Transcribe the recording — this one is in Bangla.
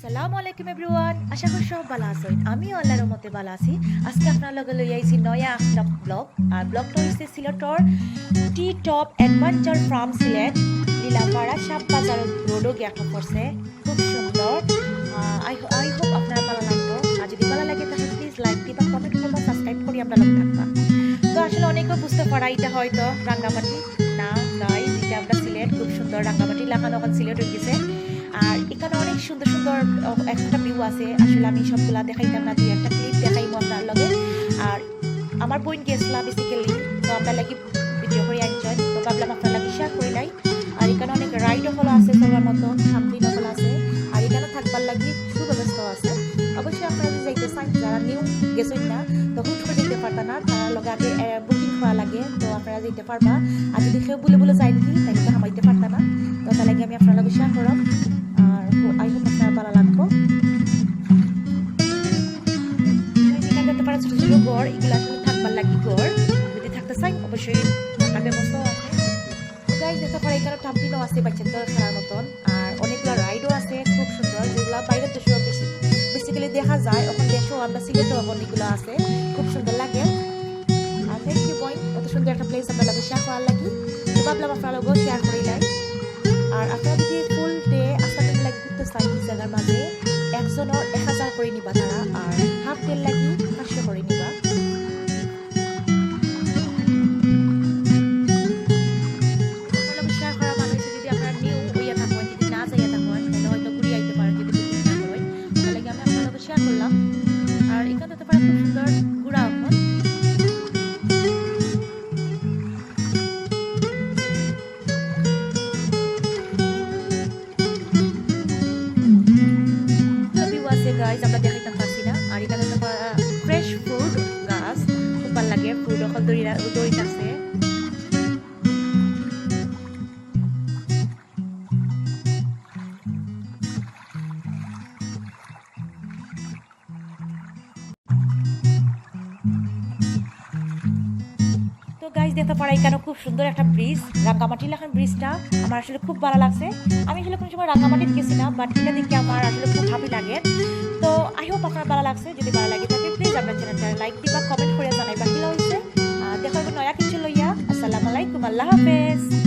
আসসালামু আলাইকুম এভরিওয়ান, আশা করি সব ভালো আছেন। আমি আল্লাহর রহমতে ভালো আছি। আজকে আপনার লগে লই আইছি নয়া একটা ব্লগ। আর ব্লগটা হইছে সিলেটর টি টপ অ্যাডভেঞ্চার ফার্ম সিলেট লীলাপাড়া সাপ বাজার রোডও গিয়া পড়ছে। খুব সুন্দর। আই হোপ আপনার ভালো লাগবে। আর যদি ভালো লাগে তাহলে প্লিজ লাইক দিবা, কমেন্ট করবা, সাবস্ক্রাইব করি আমরা লগ থাকবা। তো আসলে অনেকেও বুঝতে পারা এটা হয়তো রাঙ্গামাটি না, গাইস এটা আমরা সিলেট। খুব সুন্দর রাঙ্গামাটি লাগানো এখন সিলেট হয়ে গেছে। আর এখানে অনেক সুন্দর সুন্দর একটা ভিউ আছে। আসলে আমি সবগুলা দেখাইতাম না, দুই একটা ক্লিপ দেখাইবো আপনার লগে। আর আমার বোন গেছিলা বেসিক্যালি, তো আপনার লাগি ভিডিও করে এনজয়, তো ভাবলাম আপনার লাগি শেয়ার করে নাই। আর এখানে অনেক রাইডও হলো আছে চলার মতো, থামলিনও হলো আছে। আর এখানে থাকবার লাগি সুব্যবস্থাও আছে। অবশ্যই আপনারা যদি যাইতে চান, যারা নিউ গেছেন না তো হুট করে যেতে পারতা না, তার লগে আগে বুকিং করা লাগে, তো আপনারা যেতে পারবা। আর যদি কেউ বলে বলে যায় কি তাই তো হামাইতে পারতা না, তো তার লাগে আমি আপনার লগে শেয়ার করলাম। আর আই হোপ আপনার ভালো লাগবো। এখানে দেখতে পারেন ছোট ছোট ঘর, এগুলো আসলে থাকবার লাগি ঘর। যদি থাকতে চাই অবশ্যই থাকার ব্যবস্থাও আছে। তো গাইস দেখতে পারে এখানে ট্রাম্পিনও আছে বাচ্চাদের খেলার মতন। আর অনেকগুলো রাইডও আছে খুব সুন্দর, যেগুলো বাইরের দেশেও বেসিক্যালি দেখা যায়। ওখান দেশেও আমরা সিলেটেও অনেকগুলো আছে, খুব সুন্দর লাগে। আর থ্যাংক ইউ বয়, কত সুন্দর একটা প্লেস আপনার লগে শেয়ার করার লাগি। তো ভাবলাম আপনার লগেও শেয়ার করিলাই। আর আপনারা যদি ফুল ডে আস্তাদের লাগি ঘুরতে চাই এই জায়গার মাঝে, একজনের 1000 করে নিবা তারা, আর হাফ ডে লাগি 500 করে নিবা। শেয়ার করা মানুষ যদি আপনারা নিউ হইয়া থাকেন, যদি না যাইয়া থাকেন তাহলে হয়তো ঘুরিয়ে আইতে পারেন, যদি বুকিং না করেন। তার লাগে আমি আপনার লগে শেয়ার করলাম। আর এখানে হতে পারে খুব সুন্দর ঘোরা এখন। গাইজ আমরা দেখাইতাম পারছি না। আর এখানে তো ফ্রেশ ফ্রুট গাছ, খুব ভালো লাগে। ফ্রুট অকল দড়ি আছে। তো গাইজ দেখতে পারা এখানে খুব সুন্দর একটা ব্রিজ, রাঙ্গামাটি লেখান ব্রিজটা আমার আসলে খুব ভালো লাগছে। আমি আসলে কোনো সময় রাঙ্গামাটিতে গেছি না, বাট এটা দেখে আমার আসলে খুব ভালো লাগে। তো আই হোপ আপনার ভালো লাগছে। যদি ভালো লাগে থাকে প্লিজ আপনার চ্যানেলটা লাইক দিবা, কমেন্ট করে জানাইবা কি হয়েছে। দেখা হবে নয়া কিছু লইয়া। আসসালামু আলাইকুম, আল্লাহ হাফেজ।